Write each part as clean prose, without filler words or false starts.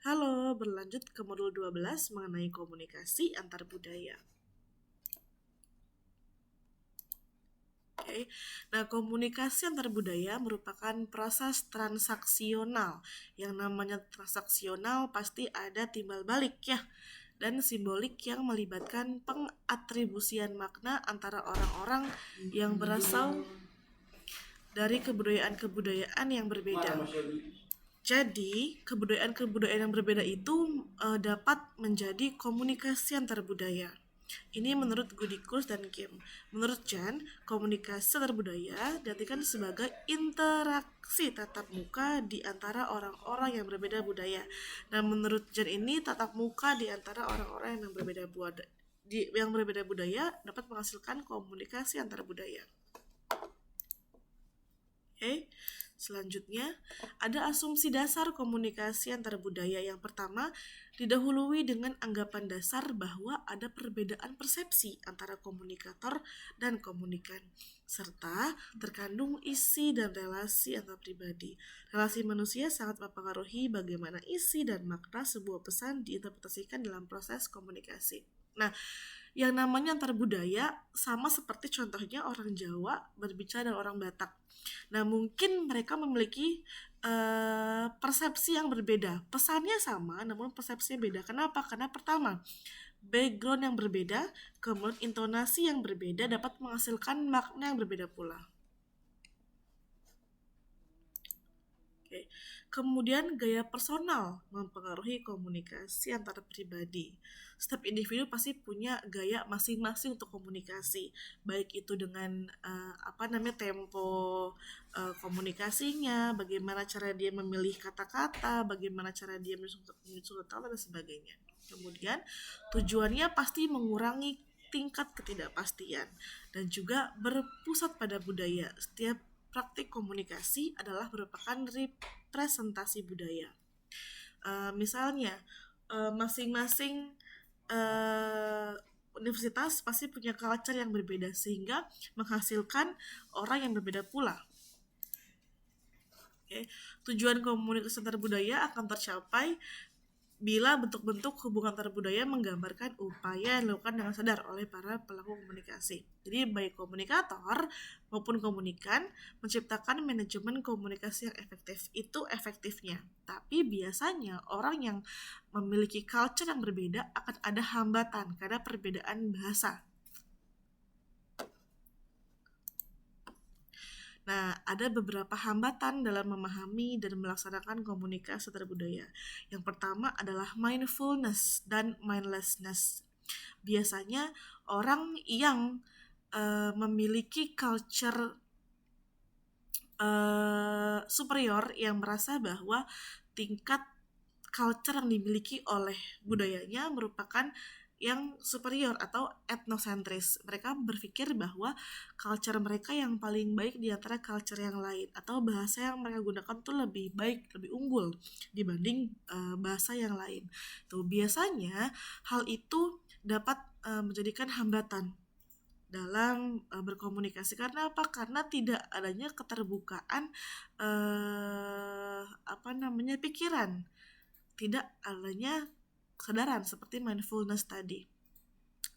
Halo, berlanjut ke modul 12 mengenai komunikasi antar budaya. Oke. Nah, komunikasi antar budaya merupakan proses transaksional. Yang namanya transaksional pasti ada timbal balik ya, dan simbolik yang melibatkan pengatribusian makna antara orang-orang yang berasal dari kebudayaan-kebudayaan yang berbeda. Jadi, kebudayaan-kebudayaan yang berbeda itu dapat menjadi komunikasi antar budaya. Ini menurut Gudikus dan Kim. Menurut Jan, komunikasi antar budaya diartikan sebagai interaksi tatap muka di antara orang-orang yang berbeda budaya. Nah, menurut Jan ini tatap muka di antara orang-orang yang berbeda budaya dapat menghasilkan komunikasi antar budaya. Oke. Selanjutnya, ada asumsi dasar komunikasi antar budaya. Yang pertama, didahului dengan anggapan dasar bahwa ada perbedaan persepsi antara komunikator dan komunikan, serta terkandung isi dan relasi antar pribadi. Relasi manusia sangat mempengaruhi bagaimana isi dan makna sebuah pesan diinterpretasikan dalam proses komunikasi. Nah, yang namanya antar budaya sama seperti contohnya orang Jawa berbicara dengan orang Batak. Nah, mungkin mereka memiliki persepsi yang berbeda. Pesannya sama, namun persepsinya beda. Kenapa? Karena pertama, background yang berbeda, kemudian intonasi yang berbeda dapat menghasilkan makna yang berbeda pula. Oke. Kemudian gaya personal mempengaruhi komunikasi antar pribadi. Setiap individu pasti punya gaya masing-masing untuk komunikasi, baik itu dengan tempo komunikasinya, bagaimana cara dia memilih kata-kata, bagaimana cara dia menyusun kata dan sebagainya. Kemudian tujuannya pasti mengurangi tingkat ketidakpastian dan juga berpusat pada budaya. Setiap praktik komunikasi adalah merupakan representasi budaya. Misalnya, masing-masing universitas pasti punya culture yang berbeda sehingga menghasilkan orang yang berbeda pula. Okay. Tujuan komunikasi antar budaya akan tercapai bila bentuk-bentuk hubungan antar budaya menggambarkan upaya yang dilakukan dengan sadar oleh para pelaku komunikasi. Jadi baik komunikator maupun komunikan menciptakan manajemen komunikasi yang efektif. Itu efektifnya. Tapi biasanya orang yang memiliki culture yang berbeda akan ada hambatan karena perbedaan bahasa. Nah, ada beberapa hambatan dalam memahami dan melaksanakan komunikasi antar budaya. Yang pertama adalah mindfulness dan mindlessness. Biasanya orang yang memiliki culture superior yang merasa bahwa tingkat culture yang dimiliki oleh budayanya merupakan yang superior atau etnosentris. Mereka berpikir bahwa culture mereka yang paling baik di antara culture yang lain, atau bahasa yang mereka gunakan tuh lebih baik, lebih unggul dibanding bahasa yang lain. Tuh biasanya hal itu dapat menjadikan hambatan dalam berkomunikasi. Karena apa? Karena tidak adanya keterbukaan pikiran, tidak adanya kesadaran seperti mindfulness tadi.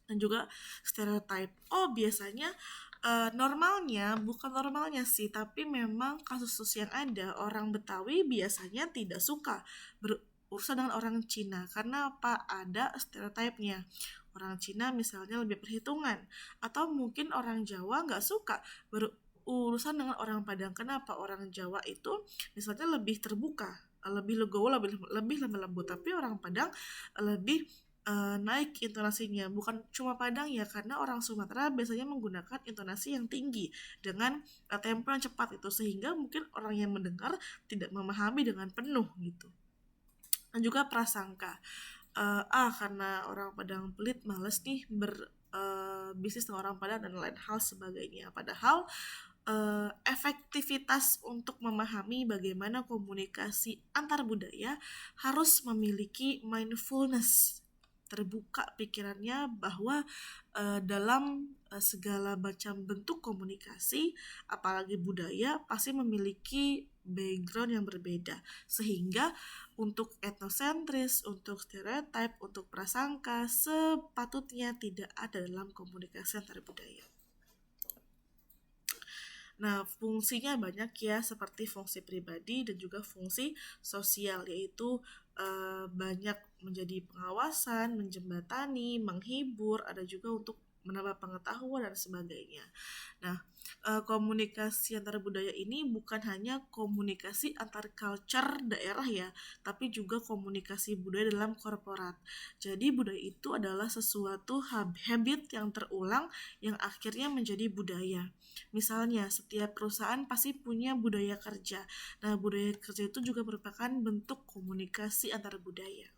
Dan juga stereotype. Biasanya bukan normalnya sih, tapi memang kasus yang ada, orang Betawi biasanya tidak suka berurusan dengan orang Cina. Karena apa? Ada stereotipnya. Orang Cina misalnya lebih perhitungan, atau mungkin orang Jawa nggak suka berurusan dengan orang Padang. Kenapa? Orang Jawa itu misalnya lebih terbuka, lebih legowo, lebih lemah lembut, tapi orang Padang lebih naik intonasinya. Bukan cuma Padang ya, karena orang Sumatera biasanya menggunakan intonasi yang tinggi dengan tempo yang cepat itu, sehingga mungkin orang yang mendengar tidak memahami dengan penuh gitu. Dan juga prasangka, karena orang Padang pelit, males nih bisnis dengan orang Padang dan lain hal sebagainya. Padahal efektivitas untuk memahami bagaimana komunikasi antar budaya harus memiliki mindfulness, terbuka pikirannya bahwa dalam segala macam bentuk komunikasi, apalagi budaya, pasti memiliki background yang berbeda. Sehingga untuk etnosentris, untuk stereotip, untuk prasangka sepatutnya tidak ada dalam komunikasi antar budaya. Nah, fungsinya banyak ya, seperti fungsi pribadi dan juga fungsi sosial, yaitu banyak menjadi pengawasan, menjembatani, menghibur, ada juga untuk menambah pengetahuan dan sebagainya. Nah, komunikasi antar budaya ini bukan hanya komunikasi antar culture daerah ya, tapi juga komunikasi budaya dalam korporat. Jadi budaya itu adalah sesuatu habit yang terulang yang akhirnya menjadi budaya. Misalnya, setiap perusahaan pasti punya budaya kerja. Nah, budaya kerja itu juga merupakan bentuk komunikasi antar budaya.